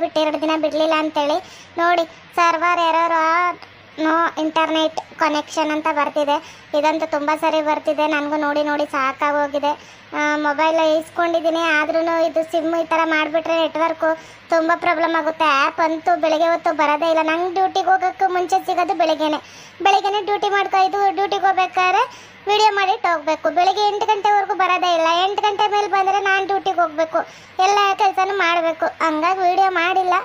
ಬಿಟ್ಟು 2 ದಿನ ಬಿಡಲಿಲ್ಲ ಅಂತೇಳಿ ನೋಡಿ server error no internet connection ಅಂತ ಬರ್ತಿದೆ. ಇದಂತೂ ತುಂಬ ಸರಿ ಬರ್ತಿದೆ. ನನಗೂ ನೋಡಿ ನೋಡಿ ಸಾಕಾಗೋಗಿದೆ. ಮೊಬೈಲ್ ಇಸ್ಕೊಂಡಿದ್ದೀನಿ, ಆದ್ರೂ ಇದು ಸಿಮ್ ಈ ಥರ ಮಾಡಿಬಿಟ್ರೆ ನೆಟ್ವರ್ಕು ತುಂಬ ಪ್ರಾಬ್ಲಮ್ ಆಗುತ್ತೆ. ಆ್ಯಪ್ ಅಂತೂ ಬೆಳಗ್ಗೆ ಹೊತ್ತು ಬರೋದೇ ಇಲ್ಲ. ನಂಗೆ ಡ್ಯೂಟಿಗೆ ಹೋಗೋಕ್ಕೂ ಮುಂಚೆ ಸಿಗೋದು ಬೆಳಗ್ಗೆನೇ ಡ್ಯೂಟಿ ಮಾಡ್ಕೊಯ್ದು ಡ್ಯೂಟಿಗೆ ಹೋಗ್ಬೇಕಾದ್ರೆ ವಿಡಿಯೋ ಮಾಡಿಟ್ಟು ಹೋಗಬೇಕು. ಬೆಳಗ್ಗೆ 8 ಗಂಟೆವರೆಗೂ ಬರೋದೇ ಇಲ್ಲ. 8 ಗಂಟೆ ಮೇಲೆ ಬಂದರೆ ನಾನು ಡ್ಯೂಟಿಗೆ ಹೋಗಬೇಕು, ಎಲ್ಲ ಕೆಲಸನೂ ಮಾಡಬೇಕು. ಹಂಗಾಗಿ ವಿಡಿಯೋ ಮಾಡಿಲ್ಲ.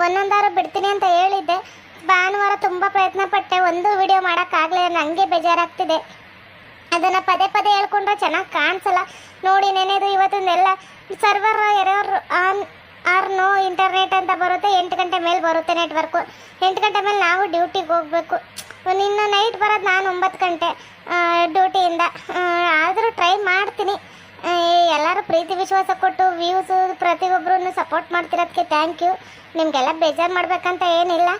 ಒಂದೊಂದಾರು ಬಿಡ್ತೀನಿ ಅಂತ ಹೇಳಿದ್ದೆ. ಭಾನುವಾರ ತುಂಬ ಪ್ರಯತ್ನ ಪಟ್ಟೆ, ಒಂದು ವಿಡಿಯೋ ಮಾಡೋಕ್ಕಾಗಲಿಲ್ಲ. ನನಗೆ ಬೇಜಾರಾಗ್ತಿದೆ. ಅದನ್ನು ಪದೇ ಪದೇ ಹೇಳ್ಕೊಂಡ್ರೆ ಚೆನ್ನಾಗಿ ಕಾಣಿಸಲ್ಲ. ನೋಡಿ ನೆನೆದು ಇವತ್ತಿಂದೆಲ್ಲ server error or no internet ಅಂತ ಬರುತ್ತೆ. 8 ಗಂಟೆ ಮೇಲೆ ಬರುತ್ತೆ ನೆಟ್ವರ್ಕು. 8 ಗಂಟೆ ಮೇಲೆ ನಾವು ಡ್ಯೂಟಿಗೆ ಹೋಗಬೇಕು. ಇನ್ನು ನೈಟ್ ಬರೋದು ನಾನು 9 ಗಂಟೆ ಡ್ಯೂಟಿಯಿಂದ. ಆದರೂ ಟ್ರೈ ಮಾಡ್ತೀನಿ. ಎಲ್ಲರೂ ಪ್ರೀತಿ ವಿಶ್ವಾಸ ಕೊಟ್ಟು ವ್ಯೂಸು ಪ್ರತಿಯೊಬ್ಬರೂ ಸಪೋರ್ಟ್ ಮಾಡ್ತಿರೋದಕ್ಕೆ ಥ್ಯಾಂಕ್ ಯು. ನಿಮಗೆಲ್ಲ ಬೇಜಾರು ಮಾಡಬೇಕಂತ ಏನಿಲ್ಲ.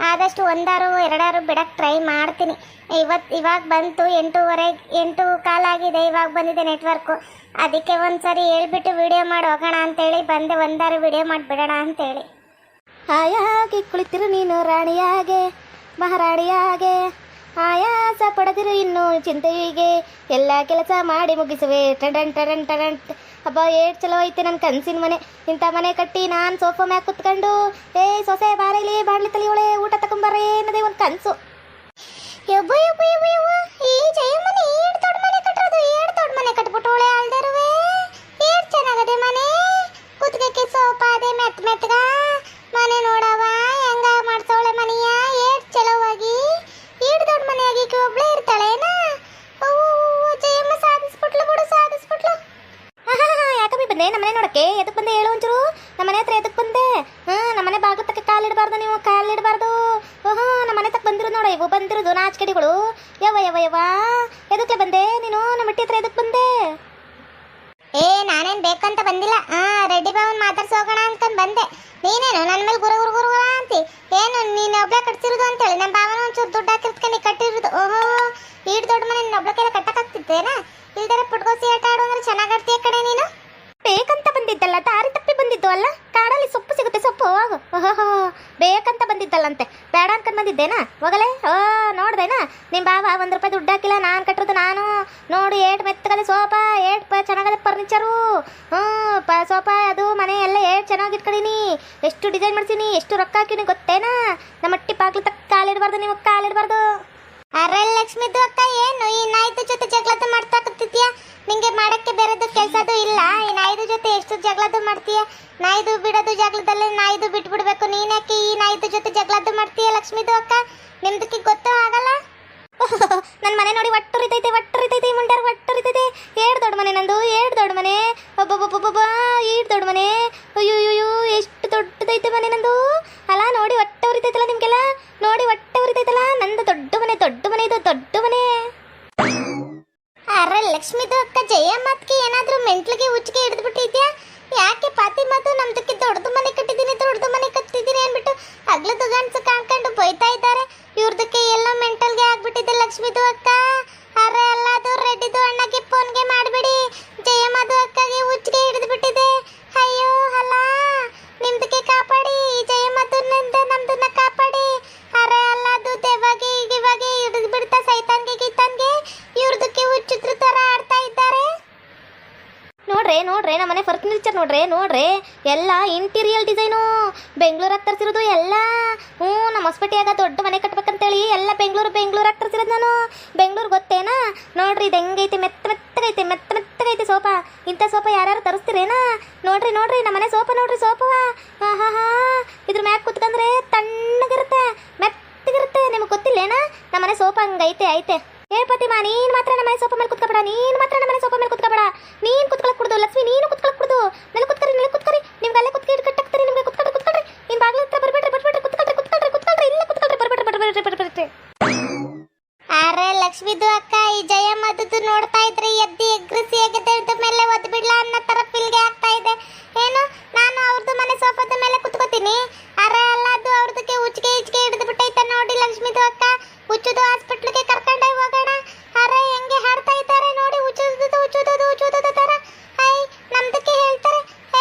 ಆದಷ್ಟು 1-2 ಬಿಡೋಕ್ಕೆ ಟ್ರೈ ಮಾಡ್ತೀನಿ. ಇವಾಗ ಬಂತು 8 ಕಾಲಾಗಿದೆ. ಇವಾಗ ಬಂದಿದೆ ನೆಟ್ವರ್ಕು. ಅದಕ್ಕೆ ಒಂದು ಸರಿ ಹೇಳ್ಬಿಟ್ಟು ವಿಡಿಯೋ ಮಾಡಿ ಹೋಗೋಣ ಅಂತೇಳಿ ಬಂದೆ. 1 ವಿಡಿಯೋ ಮಾಡಿಬಿಡೋಣ ಅಂತೇಳಿ. ಹಾಯಾಗಿ ಕುಳಿತಿರು ನೀನು ರಾಣಿಯಾಗೆ, ಮಹಾರಾಣಿಯಾಗೆ, ಆಯಾಸ ಪಡೆದಿರು ಇನ್ನು ಚಿಂತೆಯಿಗೆ, ಎಲ್ಲ ಕೆಲಸ ಮಾಡಿ ಮುಗಿಸುವೆ ಟಡನ್ ಟಡನ್ ಟಡನ್. ಹಬ್ಬ ಏಟ್ ಚಲೋ ಐತೆ ನನ್ನ ಕನಸಿನ ಮನೆ. ಇಂಥ ಮನೆ ಕಟ್ಟಿ ನಾನು ಸೋಫಾ ಮ್ಯಾಗ ಕುತ್ಕೊಂಡು ಸೊಸೆ ಬಾರೈಲಿ ಬಾಡ್ಲಿ ತಲಿಯೋಳೆ ಊಟ ತಗೊಂಬರ್ರೆ ಅನ್ನೋದೇ ಒಂದು ಕನಸು. ಈ ಜಯಮ್ಮನ ಏಟ್ ದೊಡ್ಡ ಮನೆ ಕಟ್ಟೋದು, ಏಟ್ ದೊಡ್ಡ ಮನೆ ಕಟ್ಬಿಟ್ಟೋಳೆ ಅಲ್ದಿರುವೆ. ಏಟ್ ಚೆನ್ನಾಗದೆ ಮನೆ, ಕುತ್ಕಕ್ಕೆ ಸೋಫಾ ಅದೇ ಮೆತ್ತಗ ಮನೆ ನೋಡವ ಹೆಂಗ ಮಾಡ್ಸೋಳೆ ಮನೆಯ. ಏಟ್ ಚಲೋವಾಗಿ ಏಟ್ ದೊಡ್ಡ ಮನೆ ಆಗಿ ಒಬ್ಳೆ ಇರ್ತಾಳೇನಾ? ಜಯಮ್ಮ ಸಾಧಿಸ್ಬಿಟ್ಲು ಬಿಡು, ಸಾಧಿಸ್ಬಿಟ್ಲು. ಯಾಕಮ್ಮಿ ಬಂದೆ ನಮ್ಮನೆ ನೋಡಕ್ಕೆ? ಎದಕ್ಕೆ ಬಂದೆ ಹೇಳು ಒಂಚೂರು. ನಮ್ಮನೆ ಹತ್ರ ಎದಕ್ಕೆ ಬಂದೆ? ನಮ್ಮನೆ ಬಾಗಿಲು ತಕ್ಕ ಕಾಲಿಡಬಾರ್ದು ನೀವು, ಕಾಲಿಡಬಾರ್ದು. ನಮ್ಮನೆ ತಕ್ಕ ಬಂದಿರೋದು ನೋಡ, ಇವು ಬಂದಿರೋದು ನಾಚಿಕೆಡಿಗಳು. ಯವ್ವ ಎದಕ್ಕೆ ಬಂದೆ ನೀನು? ನಮ್ಮ ಹಟ್ಟಿ ಹತ್ರ ಎದಕ್ಕೆ ಬಂದೆ? ನಾನೇನ್ ಬೇಕಂತ ಬಂದಿಲ್ಲ. ರೆಡ್ಡಿ ಬಾವನ್ ಮಾತಾಡ್ಸೋಗೋಣ ಅನ್ಕೊಂಡ್ ಬಂದೆ. ನೀನೇನು ನನ್ನ ಮೇಲೆ ಗುರು ಅಂತಿ? ಏನು ನೀನು ಒಬ್ಳೆ ಕಟ್ಸಿರೋದು ಅಂತೇಳಿ ನಮ್ಮ ಭಾವನ ಒಂಚೂರು ದುಡ್ಡು ಹಾಕಿರ್ತ್ಕೊಂಡು ನೀ ಕಟ್ಟಿರೋದು. ಈಡ್ ದೊಡ್ಡ ಮನೆ ನಿನ್ನ ಒಬ್ಳೆ ಕೈಲ ಕಟ್ಟಕ್ಕಾಗ್ತಿದ್ದೇನಾ? ಇಲ್ದರೆ ಪುಟ್ಕೋಸಿ ಆಟ ಆಡು ಅಂದ್ರೆ ಚೆನ್ನಾಗಿ ಆಡ್ತೀಯ ಕಡೆ ನೀನು. ಬೇಕಂತ ಬಂದಿದ್ದಲ್ಲ, ದಾರಿ ತಪ್ಪಿ ಬಂದಿದ್ದು ಅಲ್ಲ. ಕಾಡಲ್ಲಿ ಸೊಪ್ಪು ಸಿಗುತ್ತೆ, ಸೊಪ್ಪು ಹೋಗು. ಬೇಕಂತ ಬಂದಿದ್ದಲ್ಲಂತೆ, ಬೇಡ ಅನ್ಕೊಂಡು ಬಂದಿದ್ದೇನಾ? ಹೋಗಲೇ ನೋಡ್ದೇನಾ ನಿಮ್ಮ ಬಾವ ₹1 ದುಡ್ಡು ಹಾಕಿಲ್ಲ. ನಾನು ಕಟ್ಟಿರೋದು ನಾನು ನೋಡು. ಏಟ್ ಮೆತ್ತಗದೆ ಸೋಫಾ, ಏಟ್ ಚೆನ್ನಾಗದೆ ಫರ್ನಿಚರು. ಸೋಫಾ ಅದು ಮನೆ ಎಲ್ಲ ಏಟ್ ಚೆನ್ನಾಗಿ ಇಟ್ಕೊಂಡಿನಿ. ಎಷ್ಟು ಡಿಸೈನ್ ಮಾಡ್ತೀನಿ, ಎಷ್ಟು ರೊಕ್ಕ ಹಾಕಿನಿ ಗೊತ್ತೇನಾ? ನಮ್ಮ ಅಟ್ಟಿ ಬಾಗ್ಲು ತಕ್ಕ ಕಾಲಿಡಬಾರ್ದು ನೀವು, ಕಾಲಿಡಬಾರ್ದು. ಅರೆ ಲಕ್ಷ್ಮಿದು ಅಕ್ಕ, ಏನು ಈ ನಾಯ್ದು ಜೊತೆ ಜಗಳದ್ದು ಮಾಡ್ತಾ ಕೂತಿದ್ಯಾ? ನಿಂಗೆ ಮಾಡಕ್ಕೆ ಬೇರೆದು ಕೆಲಸದು ಇಲ್ಲ? ಈ ನಾಯ್ದು ಜೊತೆ ಎಷ್ಟು ಜಗಳದ್ದು ಮಾಡ್ತೀಯ? ನಾಯ್ದು ಬಿಡೋದು ಜಗಳದಲ್ಲಿ ನಾಯ್ದು ಬಿಟ್ಬಿಡ್ಬೇಕು. ನೀನ್ಯಾಕೆ ಈ ನಾಯ್ದು ಜೊತೆ ಜಗಳದ್ದು ಮಾಡ್ತೀಯ ಲಕ್ಷ್ಮಿದು ಅಕ್ಕ? ನಿಮ್ದಕ್ಕೆ ಗೊತ್ತೂ ಆಗಲ್ಲ. ನನ್ನ ಮನೆ ನೋಡಿ ಒಟ್ಟುರಿತೈತೆ ಈ ಮುಂಡಾರ ಒಟ್ಟುರಿತೈತೆ. ಏಟ್ ದೊಡ್ಡ ಮನೆ ನಂದು, ಏಟ್ ದೊಡ್ಡ ಮನೆ. ಒಬ್ಬೊಬ್ಬೊಬ್ಬೊಬ್ಬ ಈಟ್ ದೊಡ್ಡ ಮನೆ. ಅಯ್ಯೋ ಎಷ್ಟು ದೊಡ್ಡದೈತೆ ಮನೆ ನಂದು. ಅಲ್ಲ ನೋಡಿ ಹೊಟ್ಟೆ ಉರಿತೈತಲ್ಲ ನಿಮ್ಗೆಲ್ಲ, ನೋಡಿ ಹೊಟ್ಟೆ ಉರಿತೈತಲ್ಲ. ನಂದು ದೊಡ್ಡ ಮನೆ ಇದು ದೊಡ್ಡ ಮನೆ. ಅರೆ ಲಕ್ಷ್ಮಿದು ಅಕ್ಕ, ಜಯಮ್ಮತ್ಗೆ ಏನಾದ್ರೂ ಮೆಂಟ್ಲಿಗೆ ಹುಚ್ಚಿಗೆ ಹಿಡಿದ್ಬಿಟ್ಟಿದ್ಯಾ? ಯಾಕೆ ಪಾತಿ ಮಾತು ನಮ್ದಕ್ಕೆ ದೊಡ್ಡದು ಮನೆ ಕಟ್ಟಿದ್ದೀನಿ ಅಂದ್ಬಿಟ್ಟು ಅಗ್ಲದ ಗಂಡ್ಸು ಕಾಣ್ಕೊಂಡು ಬೈತಾ ಇದ್ದಾರೆ. ಇವ್ರದಕ್ಕೆ ಎಲ್ಲೋ ಮೆಂಟಲ್ಗೆ ಆಗ್ಬಿಟ್ಟಿದೆ ಲಕ್ಷ್ಮಿದು ಅಕ್ಕ. ಅರೆ ಅಲ್ಲ, ಅದು ರೆಡ್ಡಿದು ಅಣ್ಣಗೆ ಫೋನ್ಗೆ ಮಾಡಿಬಿಡಿ. ಜಯಮ್ಮದು ಅಕ್ಕಗೆ ಹುಚ್ಚಿಗೆ ಹಿಡಿದ್ಬಿಟ್ಟಿದೆ. ಅಯ್ಯೋ ಅಲ್ಲ, ನಿಮ್ದಕ್ಕೆ ಕಾಪಾಡಿ. ಜಯಮ್ಮದನ್ನಿಂದ ನಮ್ದನ್ನ ಕಾಪಾಡಿ. ಅರೆ ಅಲ್ಲ, ಅದು ದೇವಾಗಿ ಇವಾಗಿ ಹಿಡಿದು ಬಿಡ್ತಾ ಸೈತಾನ್ಗೆ ಗೀತಾನ್ಗೆ. ಇವ್ರದಕ್ಕೆ ಹುಚ್ಚಿದ್ರ ತರ ಆಡ್ತಾ ಇದ್ದಾರೆ. ನೋಡ್ರೆ ನಮ್ಮನೆ ಫರ್ನಿಚರ್ ನೋಡ್ರೆ ಎಲ್ಲ ಇಂಟೀರಿಯರ್ ಡಿಸೈನು ಬೆಂಗಳೂರಾಗ ತರಿಸಿರೋದು ಎಲ್ಲ. ನಮ್ಮ ಹೊಸಪೇಟೆಯಾಗ ದೊಡ್ಡ ಮನೆ ಕಟ್ಬೇಕಂತೇಳಿ ಎಲ್ಲ ಬೆಂಗಳೂರಾಗ ತರಿಸಿರೋದು ನಾನು. ಬೆಂಗಳೂರು ಗೊತ್ತೇನಾ? ನೋಡ್ರಿ ಇದು ಹೆಂಗೈತೆ, ಮೆತ್ತಗೈತೆ ಸೋಫಾ. ಇಂಥ ಸೋಫಾ ಯಾರು ತರಿಸ್ತೀರೇನಾ? ನೋಡ್ರಿ ನಮ್ಮನೆ ಸೋಫಾ ನೋಡ್ರಿ, ಸೋಫಾ. ಇದ್ರ ಮ್ಯಾಗ ಕುತ್ಕಂದ್ರೆ ತಣ್ಣಗಿರುತ್ತೆ, ಮೆತ್ತಗಿರುತ್ತೆ. ನಿಮ್ಗೆ ಗೊತ್ತಿಲ್ಲೇನಾ? ನಮ್ಮನೆ ಸೋಫಾ ಹಂಗೈತೆ. ಪತಿಮಾ, ನೀನ್ ಮಾತ್ರ ನಮ್ಮ ಮನೆ ಸೋಫಾ ಮೇಲೆ ಕುತ್ಕೋಬೇಡ. ನೀನ್ ಕುತ್ಕೊಳಕ್ ಕುಡ್ದು ಲಕ್ಷ್ಮಿ, ನೀನು ಕುತ್ಕೊಳಕ್ ಕುಡ್ದು. ನೆಲ ಕುತ್ಕರಿ. ನಿಮ್ಗೆ ಅಲ್ಲೇ ಕುತ್ಕಿ ಕಟ್ಟಾಕ್ತಾರೆ. ನಿಮ್ಗೆ ಕುತ್ಕೊಳ್ರಿ. ನಿಮ್ ಬಾಗ್ಲ ಹತ್ರ ಬರ್ಬೇಡ್ರಿ. ಇಲ್ಲ ಕುತ್ಕೊಳ್ರಿ. ಅರೆ ಲಕ್ಷ್ಮಿದು ಅಕ್ಕ, ಈ ಜಯಮ್ಮದ್ದು ನೋಡ್ತಾ ಇದ್ರೆ ಎಗ್ರಿಸಿ ಮೇಲೆ ಒದ್ದು ಬಿಡ್ಲಾ ಅನ್ನೋ ತರ ಫೀಲ್ಗೆ ಆಗ್ತಾ ಇದೆ. ಏನು ನಾನು ಅವ್ರದ್ದು ಮನೆ ಸೋಫಾದ ಮೇಲೆ ಕುತ್ಕೋತೀನಿ. ಅರೆ ಅಲ್ಲ, ಅದು ಅವ್ರದಕ್ಕೆ ಹುಚ್ಚಿಗೆ ಹಿಡಿದು ಬಿಟ್ಟೈತೆ ನೋಡಿ ಲಕ್ಷ್ಮಿದು ಅಕ್ಕ. ಹುಚ್ಚುದು ಹಾಸ್ಪಿಟ್ಲಿಗೆ ಕರ್ಕೊಂಡೋಗಿ ಹೋಗೋಣ. ಅರೆ ಹೆಂಗೆ ಹಾಡ್ತಾ ಇದ್ದಾರೆ ನೋಡಿ, ಹುಚ್ಚುದು ತರ. ನಮ್ದಕ್ಕೆ ಹೇಳ್ತಾರೆ,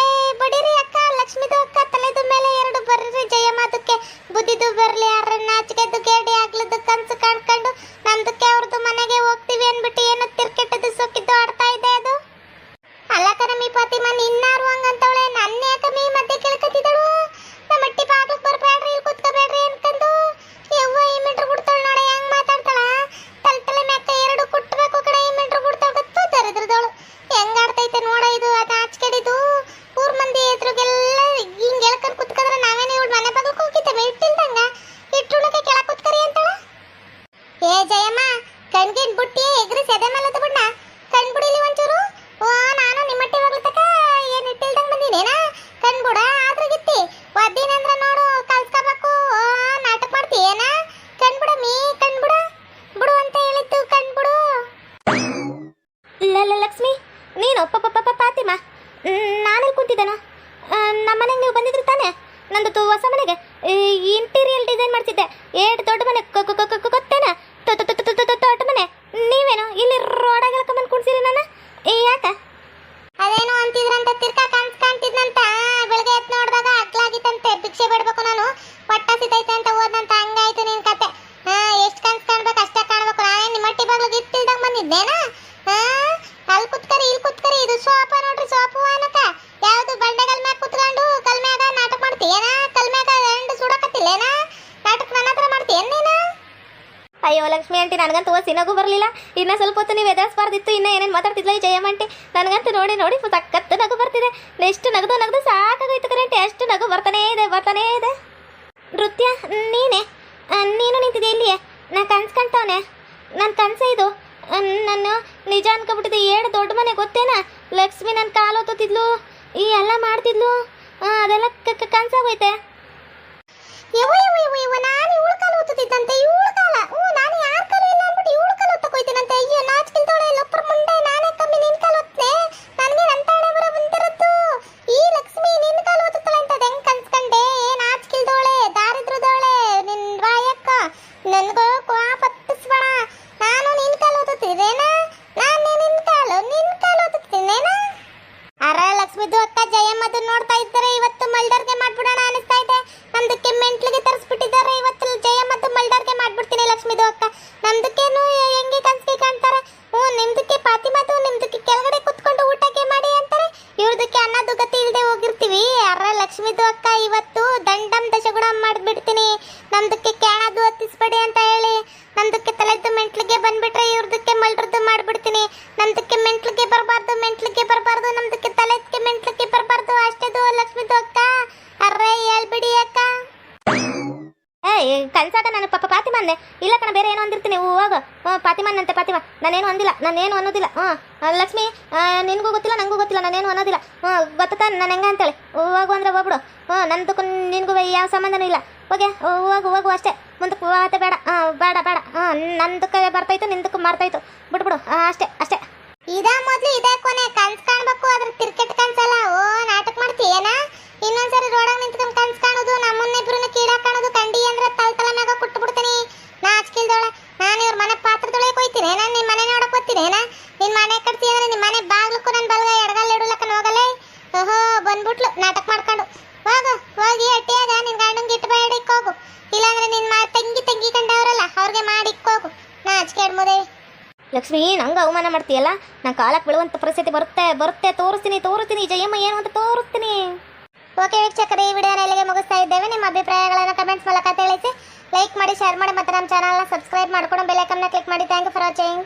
ಬಡೀರಿ ಅಕ್ಕ. ಲಕ್ಷ್ಮಿದು ಅಕ್ಕ ತಲೆದು ಮೇಲೆ ನನ್ಗೇನ್ ಬುಟ್ಟಿ ಎಗ್ರಿ ಸೆದೆ ಮೇಲೆ ಬಿಡ್ನ ಕಣ್ಬಿಡಿಲಿ ಒಂಚೂರು. ಓ ನಾನು ನಿಮ್ಮಟ್ಟಿ ಹೋಗ್ಲತಕ ಏನ್ ಇಟ್ಟಿಲ್ದಂಗ್ ಬಂದಿನೇನಾ ಕಣ್ಬಿಡ ಆದ್ರಗಿತ್ತಿ ಒದ್ದಿನಂದ್ರ ನೋಡು ಕಲ್ಸ್ಕೋಬೇಕು. ನಾಟಕ ಮಾಡ್ತೀಯೇನ ಕಣ್ಬಿಡ ಮೀ ಕಣ್ಬಿಡ ಬಿಡು ಅಂತ ಹೇಳಿತ್ತು ಕಣ್ಬಿಡು. ಲಕ್ಷ್ಮಿ ನೀನು ಪಾತಿಮಾ ನಾನಲ್ಲಿ ಕುಂತಿದ್ದೇನೋ ನಮ್ಮ ಮನೆಗೆ ನೀವು ಬಂದಿದ್ರಿ ತಾನೆ ನಂದು ಹೊಸ ಮನೆಗೆ ಇಂಟೀರಿಯಲ್ ಡಿಸೈನ್ ಮಾಡ್ತಿದ್ದೆ. ಏಟ್ ದೊಡ್ಡ ಮನೆ ಗೊತ್ತೇನ ದೊಡ್ಡ ಮನೆ. ನೀವೇನು ಇಲ್ಲಿ ರೋಡಾಗ ಹೇಳ್ಕೊಂಬಂದು ಕುಡ್ಸಿರಿ ನನ್ನ ಯಾಕ? ಅದೇನು ಅಂತಿದ್ರಂತ ತಿರ್ಕಾ ಕಾಣ್ತಿದ್ನಂತ ಬೆಳಗ್ಗೆ ಎದ್ದು ನೋಡಿದಾಗ ಅಗ್ಲಾಗಿತ್ತಂತೆ. ಭಿಕ್ಷೆ ಬಿಡ್ಬೇಕು ನಾನು ಹೊಟ್ಟ ಸಿತೈತೆ ಅಂತ ಹೋದಂತ ಹಂಗಾಯ್ತು ನಿನ್ ಕತೆ. ಎಷ್ಟು ಕನ್ಸ್ ಕಾಣ್ಬೇಕು ಅಷ್ಟೇ ಕಾಣ್ಬೇಕು. ನಾನೇನ್ ನಿಮ್ಮಟ್ಟಿ ಬಾಗ್ಲಿಗೆ ಇಟ್ಟಿಲ್ದಂಗ್ ಬಂದಿದ್ದೇನಾ? ಅಲ್ಲಿ ಕುತ್ಕರಿ ಇಲ್ಲಿ ಕುತ್ಕರಿ ಇದು ಸೋಫಾ ನೋಡ್ರಿ ಸೋಫು ಅನ್ನಕ ಯಾವ್ದು ಬಂಡೆಗಲ್ ಮ್ಯಾಗ ಕುತ್ಕೊಂಡು ಕಲ್ ಮ್ಯಾಗ ನಾಟಕ ಮಾಡ್ತೀಯೇನ? ಕಲ್ ಮ್ಯಾಗ ಎಂಡು ಸುಡಕತ್ತಿಲ್ಲೇನ? ನಾಟಕ ನನ್ನ ಹತ್ರ ಮಾಡ್ತೀಯೇನ್ ನೀನು? ಅಯ್ಯೋ ಲಕ್ಷ್ಮಿ ಆಂಟಿ ನನಗಂತೂ ಸಿನಗು ಬರಲಿಲ್ಲ. ಇನ್ನು ಸ್ವಲ್ಪ ಹೊತ್ತು ನೀವು ಎದುರಿಸಬಾರ್ದಿತ್ತು. ಇನ್ನು ಏನೇನು ಮಾತಾಡ್ತಿದ್ಲ ಈ ಜಯಮ್ಮ ಆಂಟಿ. ನನಗಂತೂ ನೋಡಿ ಸಖತ್ತು ನಗು ಬರ್ತಿದೆ. ಎಷ್ಟು ನಗದು ಸಾಕಾಗೋಯ್ತು ಕರೆಂಟಿ. ಅಷ್ಟು ನಗು ಬರ್ತಾನೇ ಇದೆ. ನೃತ್ಯ ನೀನು ನಿಂತಿದೆ ಇಲ್ಲಿಯೇ. ನಾ ಕನ್ಸು ಕಾಣ್ತಾವನೆ. ನನ್ನ ಕನಸು ಇದು. ನಾನು ನಿಜ ಅನ್ಕೊಬಿಟ್ಟಿದ್ದೆ. ಏಳು ದೊಡ್ಡ ಮನೆ ಗೊತ್ತೇನಾ? ಲಕ್ಷ್ಮಿ ನನ್ನ ಕಾಲು ಹೊತ್ತಿದ್ಲು ಈ ಎಲ್ಲ ಮಾಡ್ತಿದ್ಲು. ಅದೆಲ್ಲ ಕನಸಾಗೋಯ್ತೆ. ನಾನು ಇವಳು ಕಾಲು ಹೊತ್ತಿದ್ದಂತೆ. ಇವಳು ಕಾಲ ನಾನು ಯಾರ ಕಾಲು ಇಲ್ಲ ಅಂದ್ಬಿಟ್ಟು ಇವಳು ಕಾಲು ಹೊತ್ತಕೋಯ್ತೀನಂತೆ. ಅಯ್ಯೋ ನಾಚಿಕಿಲ್ದವಳೆ ಲೊಪ್ಪರ್ ಮುಂಡೆ. ನಾನೇ ಕಮ್ಮಿ ನಿನ್ ಕಾಲು ಹೊತ್ತೆ. ನನಗೆ ನನ್ನ ತಾಳೆ ಬರೋ ಬಂದಿರತ್ತು. ಈ ಲಕ್ಷ್ಮಿ ನಿನ್ ಕಾಲು ಹೊತ್ತುತ್ತಾಳೆ ಅಂತ ಹೆಂಗ್ ಕನ್ಸ್ಕಂಡೆ? ನಾಚಿಕಿಲ್ದವಳೆ ದಾರಿದ್ರದವಳೆ ನಿನ್ ಬಾಯಕ್ಕ. ನನ್ಗೋ ಪತ್ತಿಸ್ಬೇಡ. ನಾನು ನಿನ್ ಕಾಲು ಹೊತ್ತುತ್ತಿದ್ದೇನ? ನಾನೇ ನಿನ್ ಕಾಲು ಹೊತ್ತುತ್ತೀನೇನ? ಅರ ಲಕ್ಷ್ಮಿದು ಅಕ್ಕ ಜಯಮ್ಮದು ನೋಡ್ತಾ ಇದ್ದಾರೆ. ಇವತ್ತು ಮಲ್ಡರ್ಗೆ ಮಾಡ್ಬಿಡೋಣ ಅನಿಸ್ತಾ ಇದೆ. ನಮ್ದಕ್ಕೆ ಮೆಂಟ್ಲಿಗೆ ತರಿಸ್ಬಿಟ್ಟಿದ್ದಾರೆ. ಇವತ್ತು ಜಯಮ್ಮದು ಮಲ್ಡರ್ಗೆ ಮಾಡ್ಬಿಡ್ತೀನಿ ಲಕ್ಷ್ಮಿದು ಅಕ್ಕ. ನಮ್ದಕ್ಕೇನು ಹೆಂಗೆ ಕನ್ಸಿಗೆ ಕಾಣ್ತಾರೆ. ನಿಮ್ದಕ್ಕೆ ಪಾತಿಮದು ನಿಮ್ದಕ್ಕೆ ಕೆಳಗಡೆ ಕುತ್ಕೊಂಡು ಊಟಕ್ಕೆ ಮಾಡಿ ಅಂತಾರೆ. ಇವ್ರದಕ್ಕೆ ಅನ್ನದು ಗತಿ ಇಲ್ಲದೆ ಹೋಗಿರ್ತೀವಿ. ಅರ ಲಕ್ಷ್ಮಿದು ಅಕ್ಕ ಇವತ್ತು ದಂಡಂ ದಶಗುಣ ಮಾಡ್ಬಿಡ್ತೀನಿ. ನಮ್ದಕ್ಕೆ ಕ್ಯಾಣದು ಹತ್ತಿಸ್ಬೇಡಿ ಅಂತ ಹೇಳಿ ನಮ್ದಕ್ಕೆ ತಲೆದ್ದು ಮೆಂಟ್ಲಿಗೆ ಬಂದ್ಬಿಟ್ರೆ ಇವ್ರದಕ್ಕೆ ಮಲ್ಡ್ರದ್ದು ಮಾಡ್ಬಿಡ್ತೀನಿ. ನಮ್ದಕ್ಕೆ ಮೆಂಟ್ಲಿಗೆ ಬರಬಾರ್ದು ನಮ್ದಕ್ಕೆ ತಲೆದಕ್ಕೆ ಮೆಂಟ್ಲಿಗೆ ಬರಬಾರ್ದು. ಅಷ್ಟೇದು ಲಕ್ಷ್ಮಿದು ಅಕ್ಕ. ಅರ್ರೆ ಹೇಳ್ಬಿಡಿ ಅಕ್ಕ. ಕನ್ಸಾಗ ನಾನು ಪಾತಿಮಾ ಅಂದೆ. ಇಲ್ಲ ಕಣ ಬೇರೆ ಏನೋ ಅಂದಿರ್ತೀನಿ. ಹೋಗು ಪಾತಿಮಾನಂತೆ ಪಾತಿಮಾ. ನಾನೇನು ಅನ್ನೋದಿಲ್ಲ. ಲಕ್ಷ್ಮಿ ನಿನಗೂ ಗೊತ್ತಿಲ್ಲ ನನಗೂ ಗೊತ್ತಿಲ್ಲ. ನಾನೇನು ಅನ್ನೋದಿಲ್ಲ. ಗೊತ್ತಾ ನಾನು ಹೆಂಗ ಅಂತೇಳಿ. ಹೋಗು ಅಂದ್ರೆ ಹೋಗ್ಬಿಡು. ನಂದಕ್ಕೂ ನಿನಗೂ ಯಾವ ಸಂಬಂಧನೂ ಇಲ್ಲ. ಹೋಗು ಅಷ್ಟೇ. ಮುಂದಕ್ಕೆ ಹೋಗತ್ತೆ ಬೇಡ. ಬೇಡ ನಂದಕ್ಕೆ ಬರ್ತಾಯ್ತು ನಿಂದಕ್ಕೂ ಮಾರ್ತಾಯ್ತು. ಬಿಟ್ಬಿಡು ಅಷ್ಟೇ. ಇದ ಮೊದ್ಲು ಇದೇ ಕೊನೆ. ಕನ್ಸ್ ಕಾಣ್ಬೇಕು. ಅದ್ರ ಕ್ರಿಕೆಟ್ ಕನ್ಸಲ್ಲ. ನಾಟಕ ಮಾಡ್ತೀಯೇನ? ಇನ್ನೊಂದ್ಸರಿ ರೋಡಾಗ ನಿಂತ್ಕೊಂಡ್ ಕನ್ಸ್ ಕಾಣೋದು ನಮ್ಮನ್ನಿಬ್ರನ್ನ ಕೀಡಾ ಕಾಣೋದು ಕಂಡಿ ಅಂದ್ರೆ ತಲೆ ಮ್ಯಾಗ ಕುಟ್ಟು ಬಿಡ್ತೀನಿ. ನಾಚಿಕಿಲ್ದವಳೆ. ನಾನು ಇವ್ರ ಮನೆ ಪಾತ್ರ ತೊಳೆಯಕ್ ಹೋಯ್ತೀನಿ. ನಾನು ನಿನ್ ಮನೆ ನೋಡಕ್ ಹೋಗ್ತೀನೇನ? ನಿನ್ ಮನೆ ಕಟ್ಸಿ ಅಂದ್ರೆ ನಿನ್ ಮನೆ ಬಾಗ್ಲಕ್ಕೂ ನನ್ ಬಲ್ಗ ಎಡಗಲ್ ಇಡಲಕ್ಕ ಹೋಗಲ್ಲ. ಬಂದ್ಬಿಟ್ಲು ನಾಟಕ ಮಾಡ್ಕೊಂಡು. ಹೋಗಿ ಅಟ್ಟಿಯಾಗ ನಿನ್ ಗಂಡಂಗೆ ಇಟ್ಟು ಬೇಡಿಕ್ ಹೋಗು. ಇಲ್ಲಾಂದ್ರೆ ನಿನ್ ತಂಗಿ ಕಂಡವ್ರಲ್ಲ ಅವ್ರಿಗೆ ಮಾಡಿಕ್ಕೋಗು. ನಾಚಿಕೆ ಎಡ್ಮುದೇವಿ. ಲಕ್ಷ್ಮಿ ನಂಗೆ ಅವಮಾನ ಮಾಡ್ತೀಯಲ್ಲ. ನಾನು ಕಾಲಕ್ಕೆ ಬೀಳುವಂಥ ಪರಿಸ್ಥಿತಿ ಬರುತ್ತೆ. ತೋರಿಸ್ತೀನಿ ಜಯಮ್ಮ ಏನು ಅಂತ ತೋರಿಸ್ತೀನಿ. ಓಕೆ ವೀಕ್ಷಕರೇ, ಈ ವಿಡಿಯೋನ ಇಲ್ಲಿಗೆ ಮುಗಿಸ್ತಾ ಇದ್ದೇವೆ. ನಿಮ್ಮ ಅಭಿಪ್ರಾಯಗಳನ್ನು ಕಮೆಂಟ್ಸ್ ಮೂಲಕ ತಿಳಿಸಿ. ಲೈಕ್ ಮಾಡಿ, ಶೇರ್ ಮಾಡಿ, ಮತ್ತು ನಮ್ಮ ಚಾನಲ್ನ ಸಬ್ಸ್ಕ್ರೈಬ್ ಮಾಡ್ಕೊಂಡು ಬೆಲ್ ಐಕಾನ್ನ ಕ್ಲಿಕ್ ಮಾಡಿ. Thank you for watching.